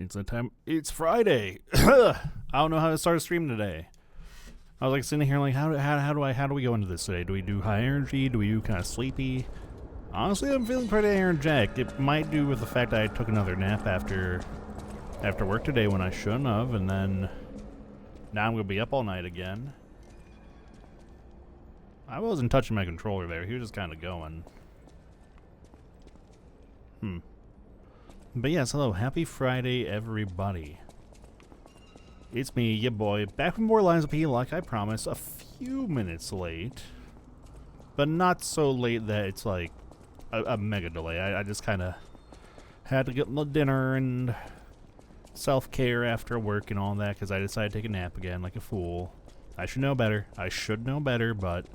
It's that time. It's Friday. I don't know how to start a stream today. I was like sitting here like, how do we go into this today? Do we do high energy? Do we do kind of sleepy? Honestly, I'm feeling pretty energetic. It might do with the fact that I took another nap after work today when I shouldn't have, and then now I'm gonna be up all night again. I wasn't touching my controller there. He was just kind of going. But yes, hello. Happy Friday, everybody. It's me, your boy, back with more Lines of P like I promised, a few minutes late. But not so late that it's like a mega delay. I just kind of had to get my dinner and self-care after work and all that because I decided to take a nap again like a fool. I should know better. I should know better, but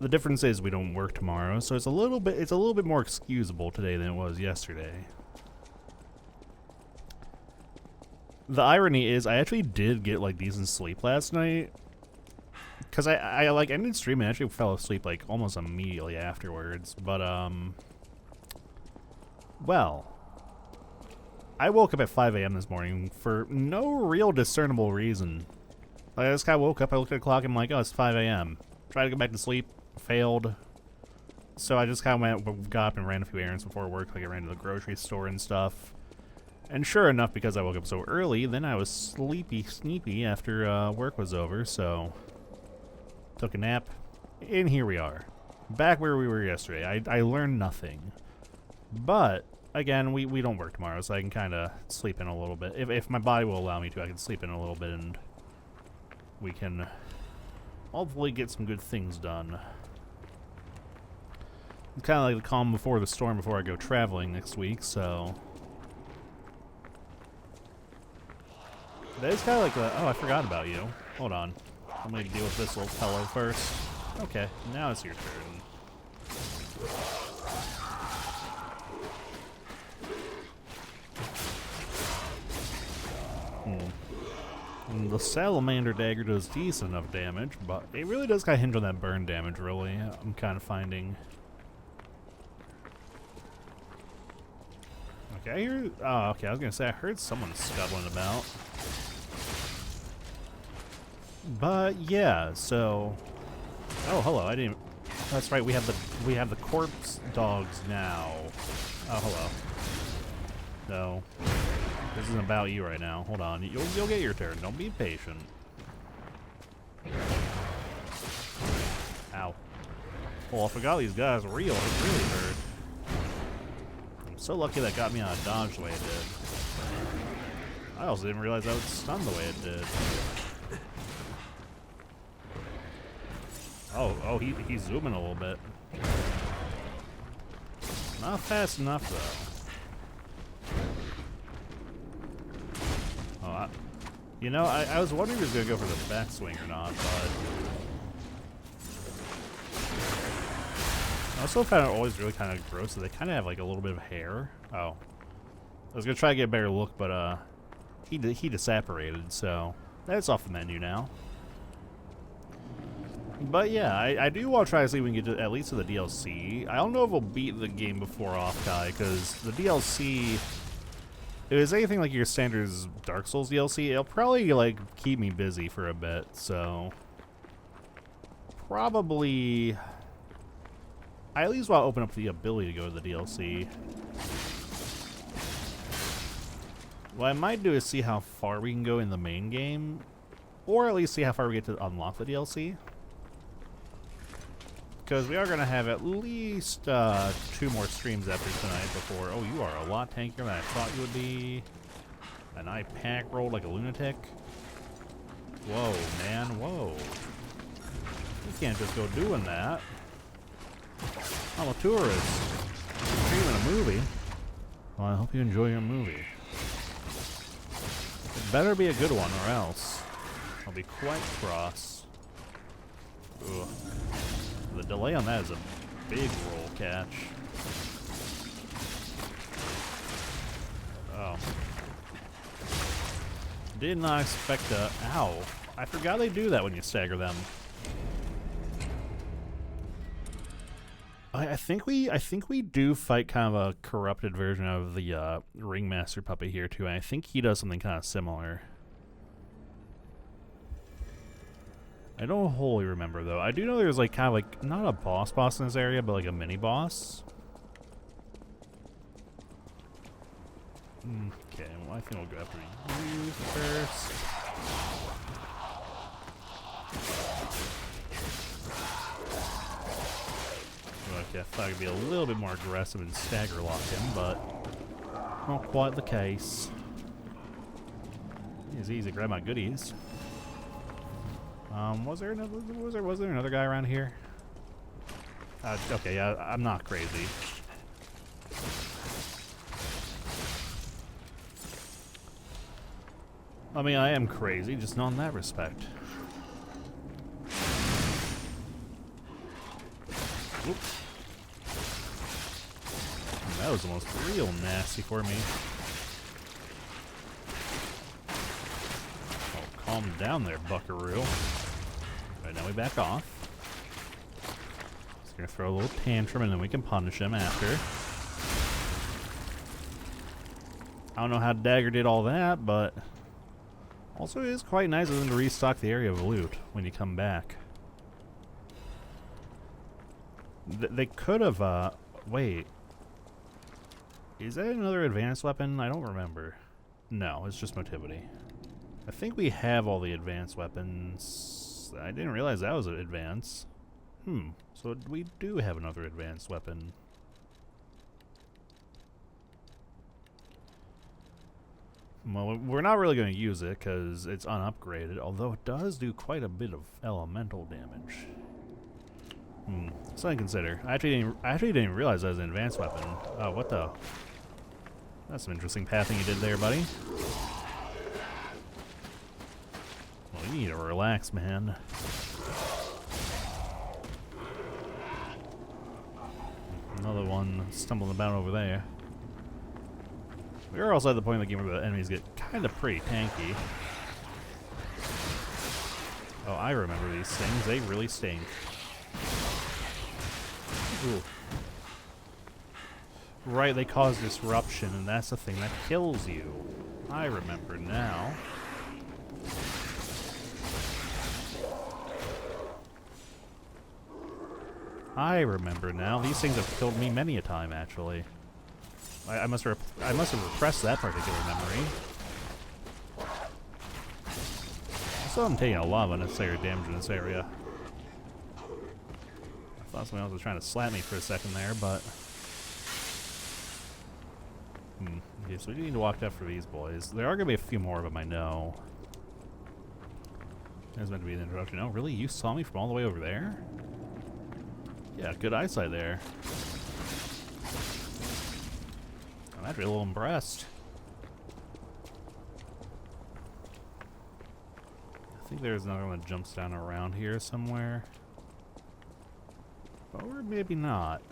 the difference is we don't work tomorrow, so it's a little bit more excusable today than it was yesterday. The irony is I actually did get like decent sleep last night because I like ended streaming and actually fell asleep like almost immediately afterwards, but well, I woke up at 5 a.m. this morning for no real discernible reason. Like, I just kind of woke up, I looked at the clock, and I'm like, oh, it's 5 a.m. Tried to go back to sleep, failed. So I just kind of got up and ran a few errands before work, like I ran to the grocery store and stuff. And sure enough, because I woke up so early, then I was sleepy after work was over, so took a nap, and here we are. Back where we were yesterday. I learned nothing. But again, we don't work tomorrow, so I can kind of sleep in a little bit. If my body will allow me to, I can sleep in a little bit, and we can hopefully get some good things done. It's kind of like the calm before the storm before I go traveling next week, so that is kind of like oh, I forgot about you. Hold on. I'm going to deal with this little fellow first. Okay, now it's your turn. The salamander dagger does decent enough damage, but it really does kind of hinge on that burn damage, really. I'm kind of finding. Okay, I hear. Oh, okay, I was going to say, I heard someone scuttling about. But yeah, so. Oh, hello, I didn't. That's right, we have the corpse dogs now. Oh, hello. No. This isn't about you right now. Hold on. You'll get your turn. Don't be patient. Ow. Oh, I forgot these guys were real. It really hurt. I'm so lucky that got me on a dodge the way it did. I also didn't realize I would stun the way it did. Oh, he's zooming a little bit. Not fast enough, though. You know, I was wondering if he was going to go for the backswing or not, but I also found it always really kind of gross that they kind of have like a little bit of hair. Oh. I was going to try to get a better look, but he disapparated, so that's off the menu now. But yeah, I do want to try to see if we can get to, at least to the DLC. I don't know if we'll beat the game before Offkai, because the DLC, if it's anything like your standard Dark Souls DLC, it'll probably like keep me busy for a bit, so probably I at least want to open up the ability to go to the DLC. What I might do is see how far we can go in the main game, or at least see how far we get to unlock the DLC. Because we are going to have at least 2 more streams after tonight before. Oh, you are a lot tankier than I thought you would be. And I pack rolled like a lunatic. Whoa, man, whoa. You can't just go doing that. I'm a tourist. I'm streaming a movie. Well, I hope you enjoy your movie. It better be a good one or else I'll be quite cross. Ugh. The delay on that is a big roll catch. Oh. Did not expect a... Ow. I forgot they do that when you stagger them. I think we do fight kind of a corrupted version of the Ringmaster puppet here too, and I think he does something kind of similar. I don't wholly remember though. I do know there's like kind of like not a boss in this area, but like a mini boss. Okay, well I think we'll go after you first. Okay, I thought I could be a little bit more aggressive and stagger lock him, but not quite the case. It's easy to grab my goodies. Was there another guy around here? Okay, yeah, I'm not crazy. I mean, I am crazy, just not in that respect. Oops. That was almost real nasty for me. Oh, calm down there, buckaroo. Right, now we back off. Just gonna throw a little tantrum and then we can punish him after. I don't know how Dagger did all that, but also it is quite nice of them to restock the area of loot when you come back. They could have, wait. Is that another advanced weapon? I don't remember. No, it's just motivity. I think we have all the advanced weapons. I didn't realize that was an advance. So we do have another advanced weapon. Well, we're not really going to use it because it's unupgraded, although it does do quite a bit of elemental damage. Something to consider. I actually didn't realize that was an advanced weapon. Oh, what the? That's some interesting pathing you did there, buddy. Well, you need to relax, man. Another one stumbling about over there. We're also at the point of the game where the enemies get kind of pretty tanky. Oh, I remember these things. They really stink. Ooh. Right, they cause disruption, and that's the thing that kills you. I remember now. I remember now. These things have killed me many a time, actually. I must have repressed that particular memory. Also, I'm taking a lot of unnecessary damage in this area. I thought someone else was trying to slap me for a second there, but... Okay, so we need to watch out for these boys. There are going to be a few more of them, I know. That's meant to be an introduction. Oh, really? You saw me from all the way over there? Yeah, good eyesight there. I'm actually a little impressed. I think there's another one that jumps down around here somewhere. Or maybe not.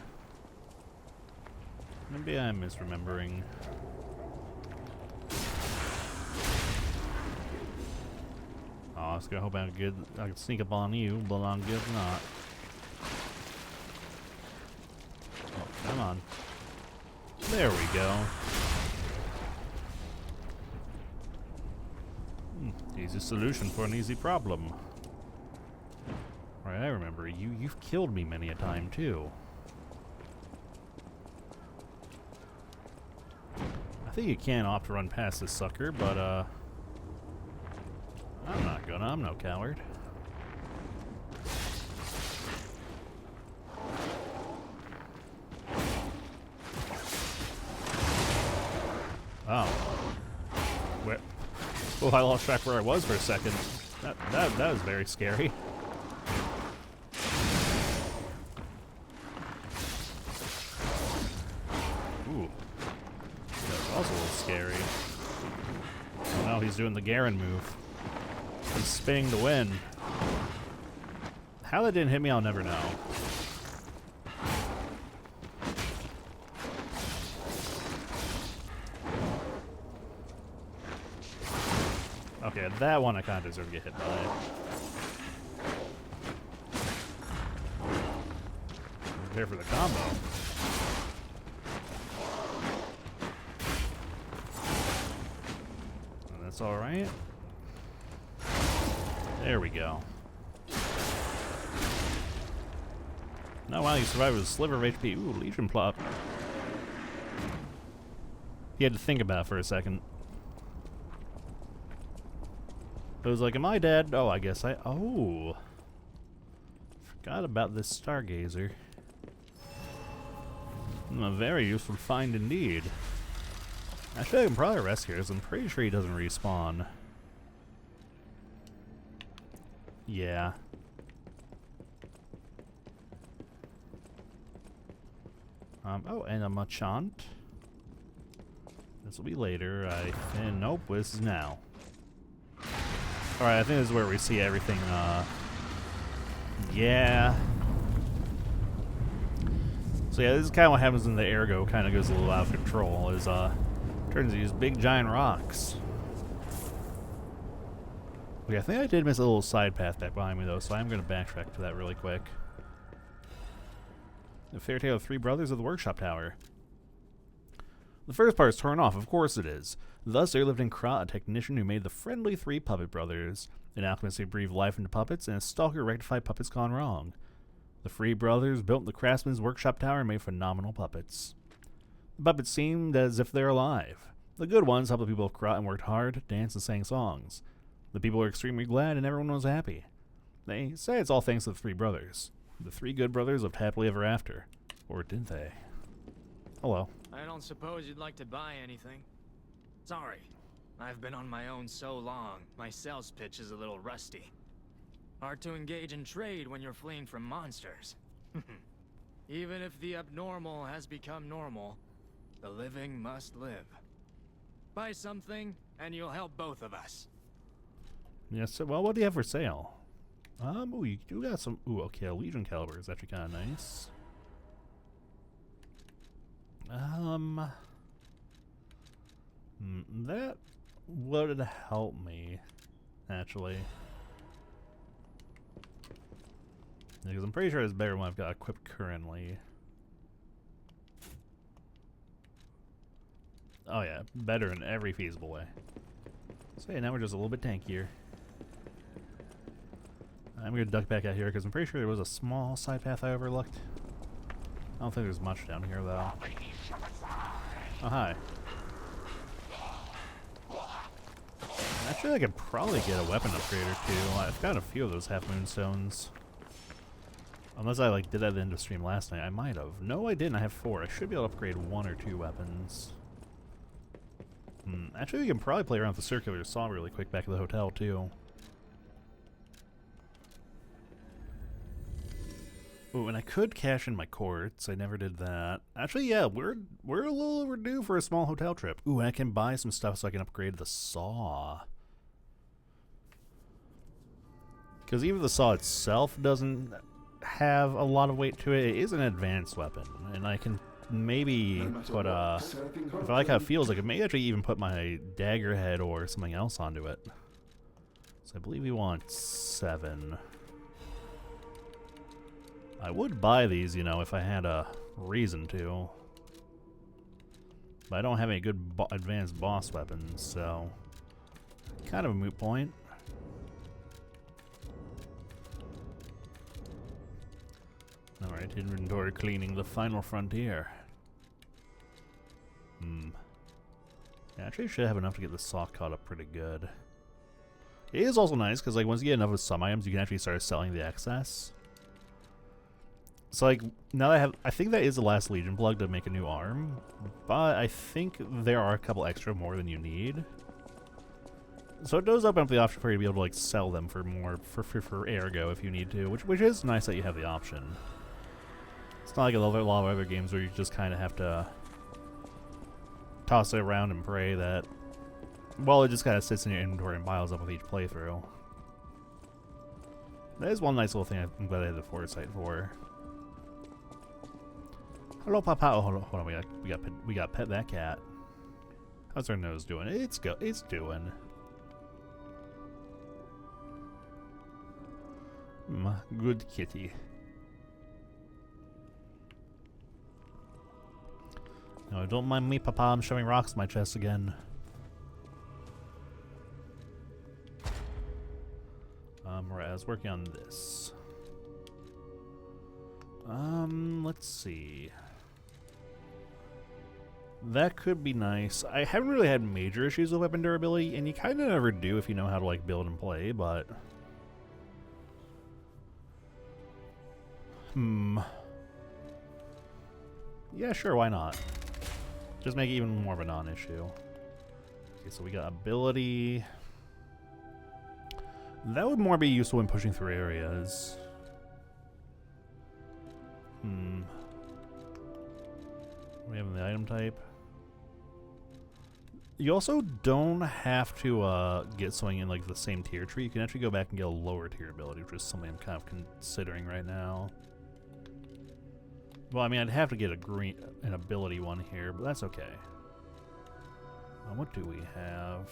Maybe I'm misremembering. Oh, I was gonna hope I could sneak up on you, but I guess not. Oh, come on. There we go. Easy solution for an easy problem. Right, I remember you. You've killed me many a time too. I think you can opt to run past this sucker, but I'm not gonna. I'm no coward. Oh. Where? Oh, I lost track where I was for a second. That was very scary. Ooh. That's also a little scary. Oh no, he's doing the Garen move. He's spinning to win. How that didn't hit me, I'll never know. Okay, that one I kind of deserve to get hit by. prepare for the combo. And that's alright. There we go. No, wow, you survived with a sliver of HP. Ooh, Legion plot. He had to think about it for a second. It was like, am I dead? Oh, I guess I... Oh. Forgot about this Stargazer. A very useful find indeed. Actually, I can probably rest here, because I'm pretty sure he doesn't respawn. Yeah. Oh, and a Machant. This will be later. Nope, this is now. Alright, I think this is where we see everything, yeah. So yeah, this is kind of what happens when the ergo kind of goes a little out of control, is, turns these big giant rocks. Okay, I think I did miss a little side path back behind me though, so I'm going to backtrack to that really quick. The fairy tale of three brothers of the workshop tower. The first part is torn off, of course it is. Thus there lived in Krat a technician who made the friendly three puppet brothers, an alchemist who breathed life into puppets, and a stalker who rectified puppets gone wrong. The three brothers built the craftsman's workshop tower and made phenomenal puppets. The puppets seemed as if they're alive. The good ones helped the people of Krat and worked hard, danced and sang songs. The people were extremely glad and everyone was happy. They say it's all thanks to the three brothers. The three good brothers lived happily ever after. Or didn't they? Hello. I don't suppose you'd like to buy anything? Sorry. I've been on my own so long, my sales pitch is a little rusty. Hard to engage in trade when you're fleeing from monsters. Even if the abnormal has become normal, the living must live. Buy something, and you'll help both of us. Yes, so, well, what do you have for sale? Ooh, you do got some, ooh, okay, a Legion caliber is actually kind of nice. That would help me, actually. Because I'm pretty sure it's better than what I've got equipped currently. Oh yeah, better in every feasible way. So yeah, now we're just a little bit tankier. I'm gonna duck back out here because I'm pretty sure there was a small side path I overlooked. I don't think there's much down here though. Oh hi. Actually, I could probably get a weapon upgrade or two. I've got a few of those half moon stones. Unless I like did that at the end of stream last night, I might have. No, I didn't. I have 4. I should be able to upgrade 1 or 2 weapons. Actually, we can probably play around with the circular saw really quick back at the hotel too. Ooh, and I could cash in my quartz. I never did that. Actually, yeah, we're a little overdue for a small hotel trip. Ooh, and I can buy some stuff so I can upgrade the saw. Because even the saw itself doesn't have a lot of weight to it. It is an advanced weapon, and I can maybe put if I like how it feels, I could maybe actually even put my dagger head or something else onto it. So I believe we want 7. I would buy these, you know, if I had a reason to. But I don't have any good advanced boss weapons, so kind of a moot point. Alright, inventory cleaning, the final frontier. Actually, I should have enough to get the saw caught up pretty good. It is also nice, because like once you get enough of some items, you can actually start selling the excess. So like, now that I think that is the last Legion plug to make a new arm, but I think there are a couple extra more than you need. So it does open up the option for you to be able to like sell them for more, for ergo if you need to, which is nice that you have the option. It's not like a lot of other games where you just kind of have to toss it around and pray that, well, it just kind of sits in your inventory and piles up with each playthrough. That is one nice little thing I'm glad I had the foresight for. Hello, Papa. Oh, hold on. We got pet that cat. How's our nose doing? It's doing. Good kitty. Oh, don't mind me, Papa. I'm shoving rocks in my chest again. Right, I was working on this. Let's see. That could be nice. I haven't really had major issues with weapon durability, and you kind of never do if you know how to, like, build and play, but... Yeah, sure, why not? Just make it even more of a non-issue. Okay, so we got ability. That would more be useful when pushing through areas. We have the item type. You also don't have to get something in like the same tier tree. You can actually go back and get a lower tier ability, which is something I'm kind of considering right now. Well, I mean, I'd have to get an ability one here, but that's okay. What do we have?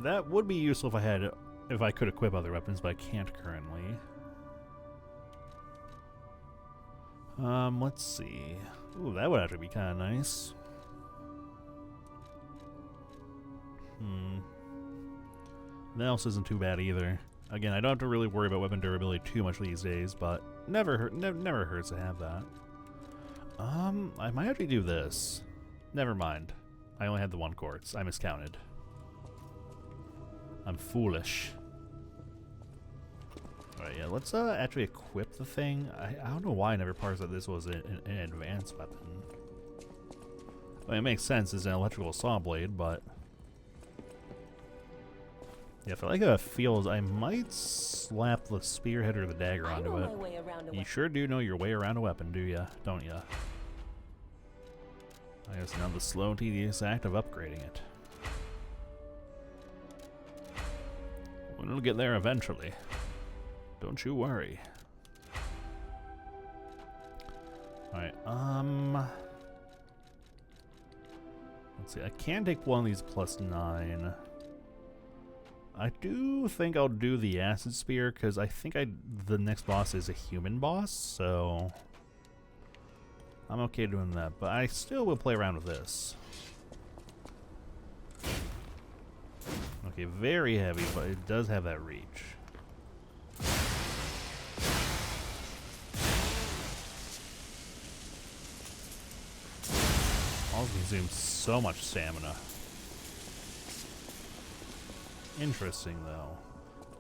That would be useful if I could equip other weapons, but I can't currently. Let's see. Ooh, that would actually be kind of nice. That else isn't too bad either. Again, I don't have to really worry about weapon durability too much these days, but never hurts to have that. I might actually do this. Never mind. I only had the one quartz. I miscounted. I'm foolish. Alright, yeah, let's actually equip the thing. I don't know why I never parsed that this was an advanced weapon. I mean, it makes sense as an electrical saw blade, but... Yeah, if I like how it feels, I might slap the spearhead or the dagger onto it. You sure do know your way around a weapon, do ya? Don't ya? I guess now the slow, tedious act of upgrading it. We'll get there eventually. Don't you worry. Alright, let's see, I can take one of these +9. I do think I'll do the acid spear, because I think the next boss is a human boss, so I'm okay doing that, but I still will play around with this. Okay, very heavy, but it does have that reach. Also consumes so much stamina. Interesting, though.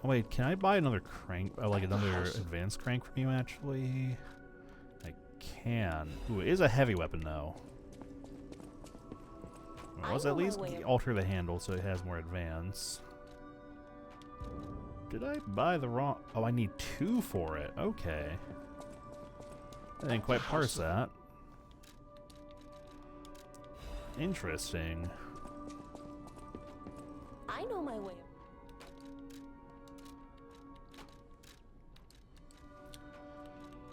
Oh, wait, can I buy another crank? Like another advanced crank from you, actually? I can. Ooh, it is a heavy weapon, though. Well, let's at least alter the handle so it has more advance. Did I buy the wrong... Oh, I need 2 for it. Okay. I didn't quite parse that. Interesting. I know my way.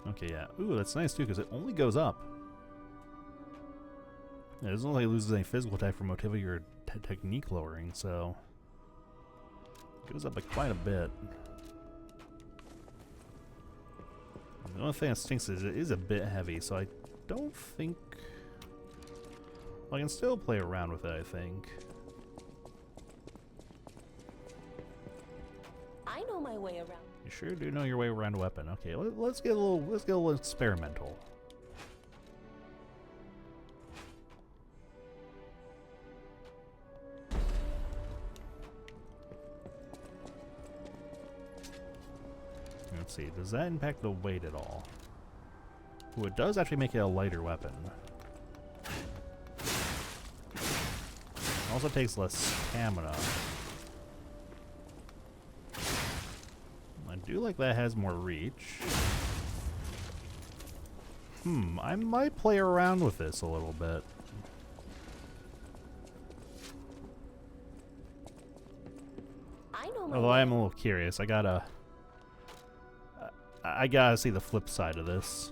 Okay, yeah. Ooh, that's nice too, because it only goes up. Yeah, it doesn't look like it loses any physical attack from motility or technique lowering, so it goes up by quite a bit. The only thing that stinks is it is a bit heavy, so I don't think... Well, I can still play around with it, I think. I know my way around. You sure do know your way around a weapon. Okay, let's get a little experimental. Let's see, does that impact the weight at all? Ooh, it does actually make it a lighter weapon. It also takes less stamina. I do like that has more reach. I might play around with this a little bit. Although I am a little curious, I gotta see the flip side of this.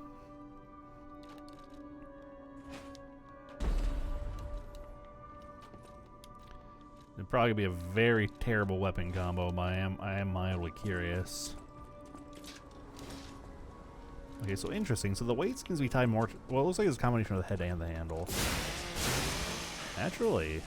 It'd probably be a very terrible weapon combo, but I am mildly curious. Okay, so interesting. So the weight seems to be tied more to, well, it looks like it's a combination of the head and the handle. Naturally.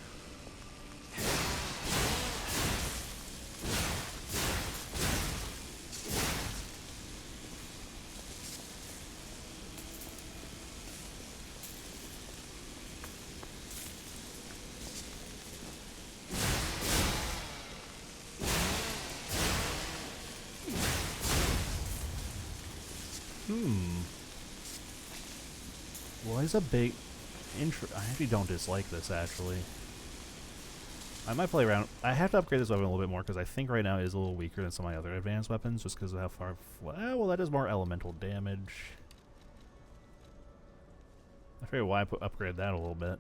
Well, it's a big I actually don't dislike this, actually. I might play around. I have to upgrade this weapon a little bit more, because I think right now it is a little weaker than some of my other advanced weapons, just because of how far... well, that is more elemental damage. I figured why upgrade that a little bit.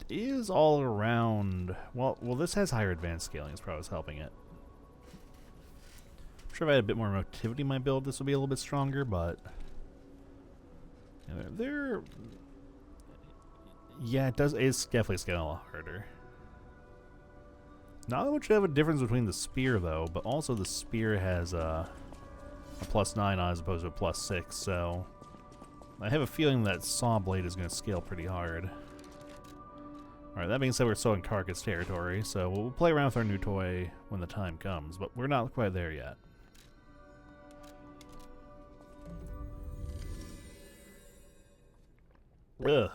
Is all around... Well, this has higher advanced scaling, is probably what's helping it. I'm sure if I had a bit more motivity in my build, this would be a little bit stronger, but... yeah, it's definitely scaling a lot harder. Not that much of a difference between the spear, though, but also the spear has a +9 on as opposed to a +6, so I have a feeling that saw blade is going to scale pretty hard. Alright, that being said, we're still in carcass territory, so we'll play around with our new toy when the time comes, but we're not quite there yet. Ugh.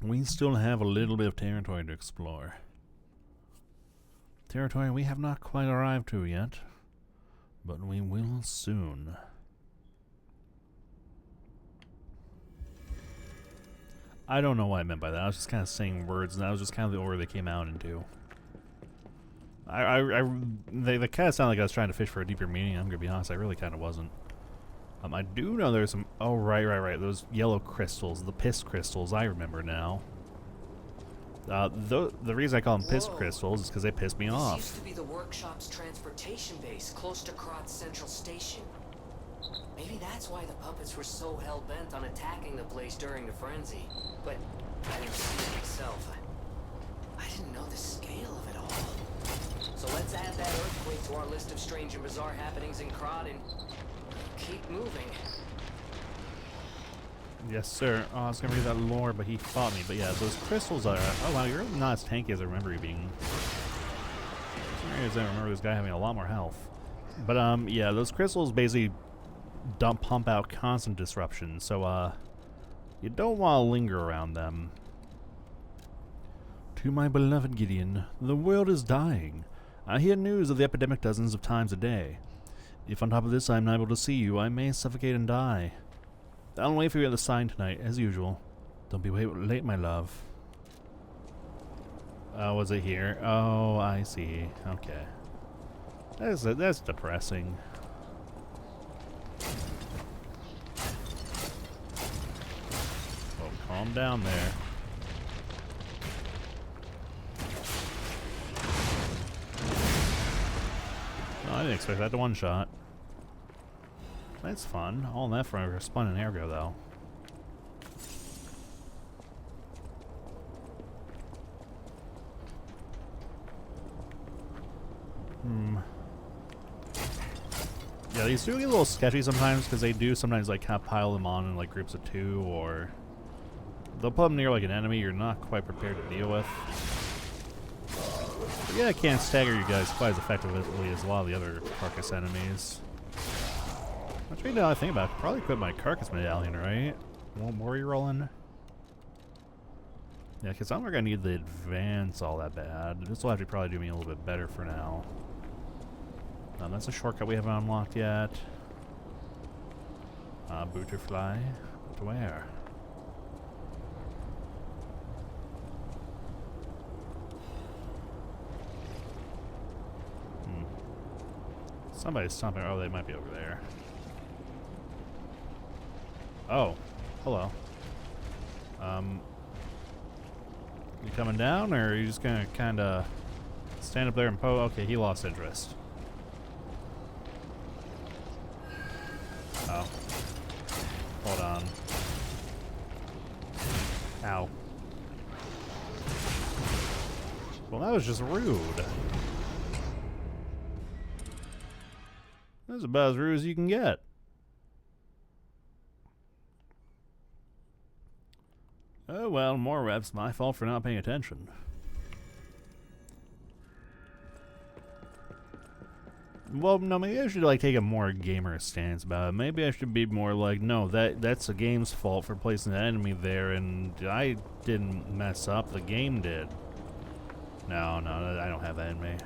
We still have a little bit of territory to explore. Territory we have not quite arrived to yet, but we will soon. I don't know what I meant by that. I was just kind of saying words, and that was just kind of the order they came out into. They kind of sounded like I was trying to fish for a deeper meaning. I'm gonna be honest, I really kind of wasn't. I do know there's some... Oh, right. Those yellow crystals, the piss crystals, I remember now. The reason I call them piss crystals is because they piss me off. This used to be the workshop's transportation base, close to Krat's central station. Maybe that's why the puppets were so hell-bent on attacking the place during the frenzy. But I didn't see it myself. I didn't know the scale of it all. So let's add that earthquake to our list of strange and bizarre happenings in Krat and keep moving. Yes, sir. Oh, I was going to read that lore, but he fought me. But yeah, those crystals are... Oh, wow, you're not as tanky as I remember you being. I remember this guy having a lot more health. But, yeah, those crystals basically pump out constant disruption, so, you don't want to linger around them. To my beloved Gideon, the world is dying. I hear news of the epidemic dozens of times a day. If on top of this I am not able to see you, I may suffocate and die. I'll wait for you at the sign tonight, as usual. Don't be late, my love. Was it here? Oh, I see. Okay. That's depressing. Oh, calm down there. Oh, I didn't expect that to one-shot. That's fun. All that for a spun and ergo, though. Yeah, these do get a little sketchy sometimes because they do sometimes like kind of pile them on in like groups of 2, or they'll put them near like an enemy you're not quite prepared to deal with. But yeah, I can't stagger you guys quite as effectively as a lot of the other carcass enemies. Actually, now I think about it, I could probably equip my carcass medallion, right? One more rolling. Yeah, because I'm not going to need the advance all that bad. This will actually probably do me a little bit better for now. That's a shortcut we haven't unlocked yet. Butterfly. To where? Somebody's stomping. Oh, they might be over there. Oh, hello. You coming down, or are you just gonna kind of stand up there and Okay, he lost interest. Oh. Hold on. Ow. Well, that was just rude. That's about as rude as you can get. Oh well, more reps. My fault for not paying attention. Well, no, maybe I should like take a more gamer stance about it. Maybe I should be more like, no, that's the game's fault for placing an enemy there, and I didn't mess up. The game did. No, I don't have that in me.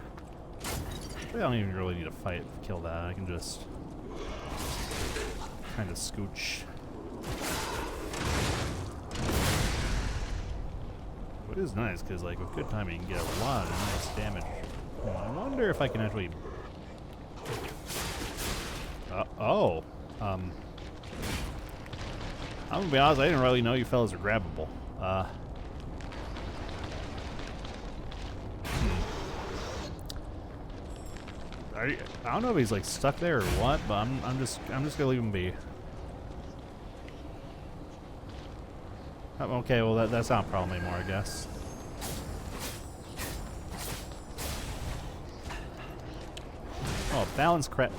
I don't even really need to fight, kill that. I can just kind of scooch. It is nice because, like, with good timing, you can get a lot of nice damage. I wonder if I can actually. I'm gonna be honest, I didn't really know you fellas are grabbable. I don't know if he's like stuck there or what, but I'm just gonna leave him be. Okay, well that's not a problem anymore, I guess. Oh, balance crap.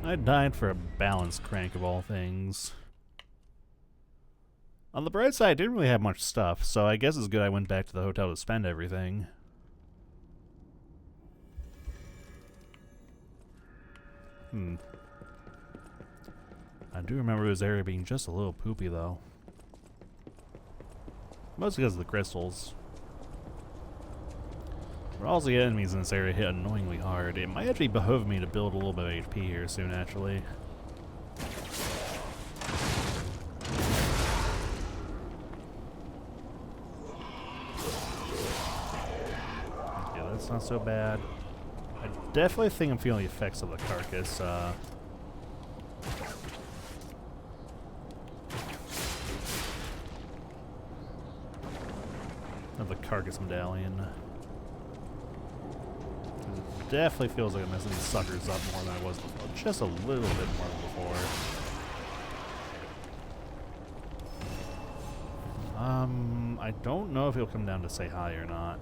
I died for a balance crank of all things. On the bright side, I didn't really have much stuff, so I guess it's good I went back to the hotel to spend everything. I do remember this area being just a little poopy, though. Mostly because of the crystals. But also the enemies in this area hit annoyingly hard. It might actually behoove me to build a little bit of HP here soon, actually. Okay, that's not so bad. I definitely think I'm feeling the effects of the carcass. Of the carcass medallion. It definitely feels like I'm messing these suckers up more than I was before. Just a little bit more than before. I don't know if he'll come down to say hi or not.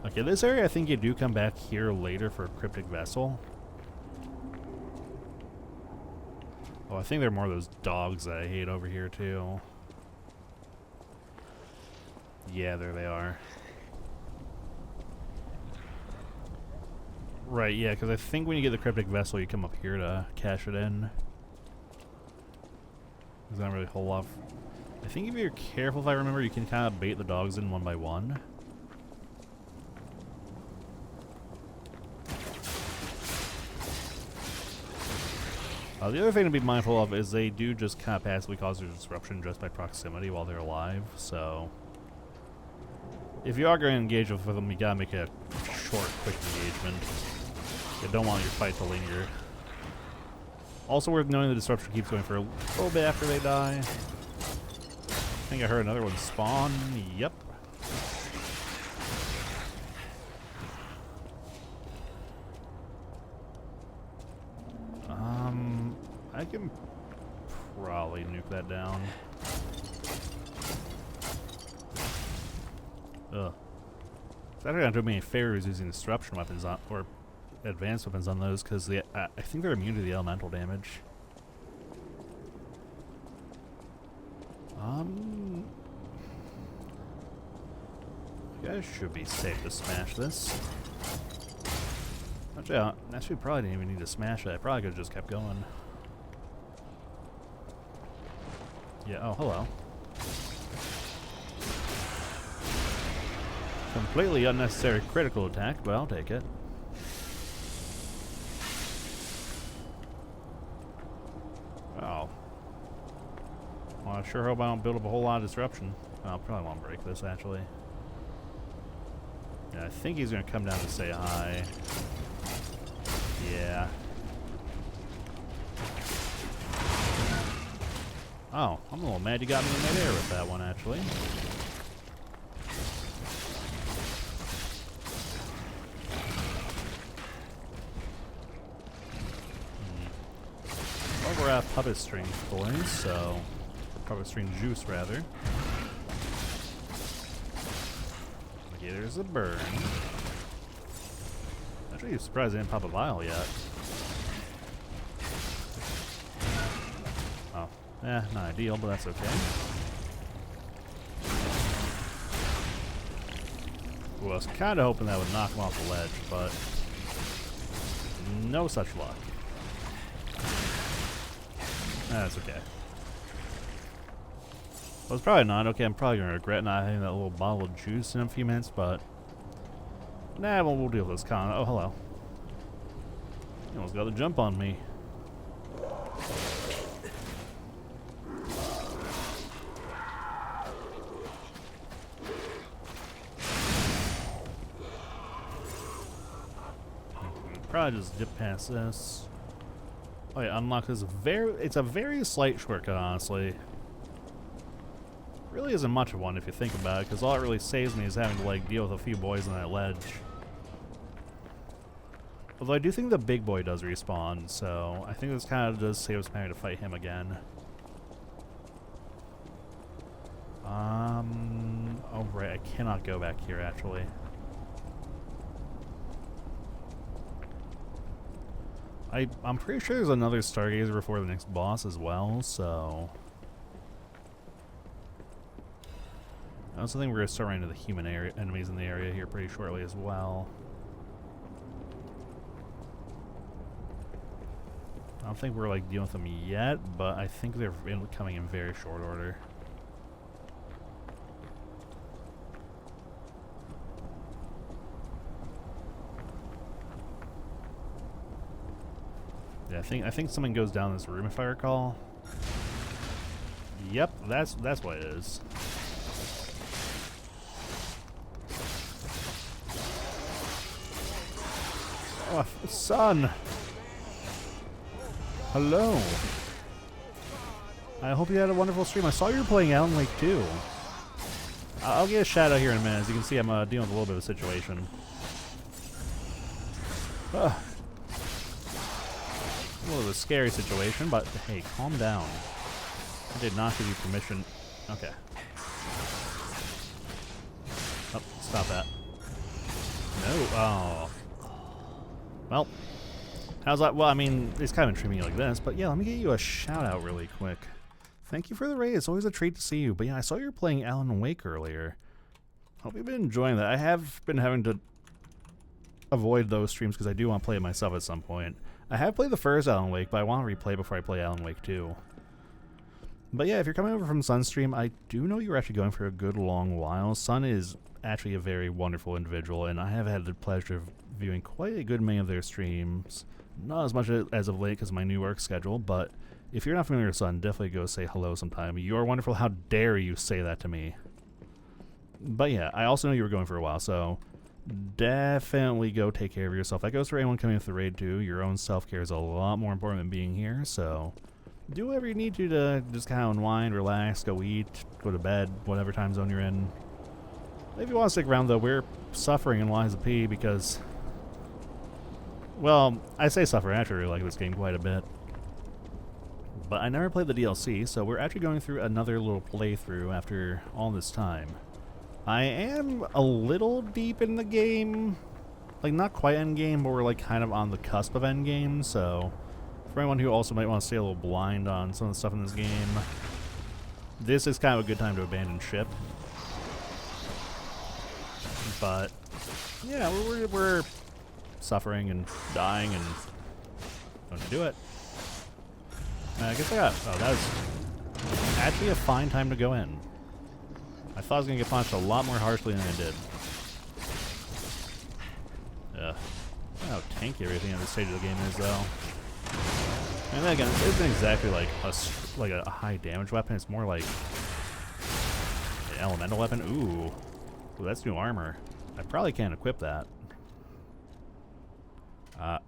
Okay, this area I think you do come back here later for a cryptic vessel. Oh, I think there are more of those dogs that I hate over here too. Yeah, there they are. Right, yeah, because I think when you get the cryptic vessel, you come up here to cash it in. There's not really a whole lot. I think if you're careful, if I remember, you can kind of bait the dogs in one by one. The other thing to be mindful of is they do just kind of passively cause a disruption just by proximity while they're alive, so if you are going to engage with them, you gotta make a short, quick engagement. You don't want your fight to linger. Also worth noting, the disruption keeps going for a little bit after they die. I think I heard another one spawn. Yep. I can probably nuke that down. Ugh. It's actually not doing me any favors using disruption weapons on, or advanced weapons on those, because I think they're immune to the elemental damage. You guys should be safe to smash this. Actually, probably didn't even need to smash it. I probably could have just kept going. Yeah, oh, hello. Completely unnecessary critical attack, but I'll take it. Oh. Well, I sure hope I don't build up a whole lot of disruption. I'll probably won't break this, actually. Yeah, I think he's going to come down to say hi. Yeah. Oh, I'm a little mad you got me in midair with that one, actually. Well, we're at puppet string toys, so... puppet string juice, rather. Okay, there's a burn. Actually, I'm surprised I didn't pop a vial yet. Not ideal, but that's okay. Well, I was kind of hoping that would knock him off the ledge, but no such luck. That's okay. Well, it's probably not. Okay, I'm probably going to regret not having that little bottle of juice in a few minutes, but nah, well, we'll deal with this con. Oh, hello. You almost got the jump on me. Probably just dip past this. Oh yeah, unlock this it's a very slight shortcut, honestly. Really isn't much of one if you think about it, because all it really saves me is having to like deal with a few boys on that ledge. Although I do think the big boy does respawn, so I think this kind of does save us having to fight him again. Oh right, I cannot go back here actually. I'm pretty sure there's another Stargazer before the next boss as well, so I also think we're going to start running into the human enemies in the area here pretty shortly as well. I don't think we're like dealing with them yet, but I think they're coming in very short order. Yeah, I think something goes down this room if I recall. Yep, that's what it is. Oh, son! Hello! I hope you had a wonderful stream. I saw you were playing Alan Wake 2. I'll get a shout out here in a minute. As you can see, I'm dealing with a little bit of a situation. Ugh. A little bit of a scary situation, but hey, calm down. I did not give you permission. Okay. Oh, stop that. No. Oh. Well. How's that? Well, I mean, it's kind of treating me like this, but yeah, let me get you a shout out really quick. Thank you for the raid. It's always a treat to see you. But yeah, I saw you were playing Alan Wake earlier. Hope you've been enjoying that. I have been having to avoid those streams because I do want to play it myself at some point. I have played the first Alan Wake, but I want to replay before I play Alan Wake 2. But yeah, if you're coming over from Sunstream, I do know you're actually going for a good long while. Sun is actually a very wonderful individual, and I have had the pleasure of viewing quite a good many of their streams. Not as much as of late because of my new work schedule, but if you're not familiar with Sun, definitely go say hello sometime. You are wonderful. How dare you say that to me? But yeah, I also know you were going for a while, so definitely go take care of yourself. That goes for anyone coming with the raid too. Your own self-care is a lot more important than being here, so do whatever you need to just kind of unwind, relax, go eat, go to bed, whatever time zone you're in. If you want to stick around though, we're suffering in Lies of P because, well, I say suffer, I actually really like this game quite a bit. But I never played the DLC, so we're actually going through another little playthrough after all this time. I am a little deep in the game, like not quite end game, but we're like kind of on the cusp of end game, so for anyone who also might want to stay a little blind on some of the stuff in this game, this is kind of a good time to abandon ship. But yeah, we're suffering and dying and going to do it. I guess I got, oh, that was actually a fine time to go in. I thought I was going to get punched a lot more harshly than I did. Ugh. I don't know how tanky everything at this stage of the game is, though. And then again, it isn't exactly like a high damage weapon. It's more like an elemental weapon. Ooh, that's new armor. I probably can't equip that. Well.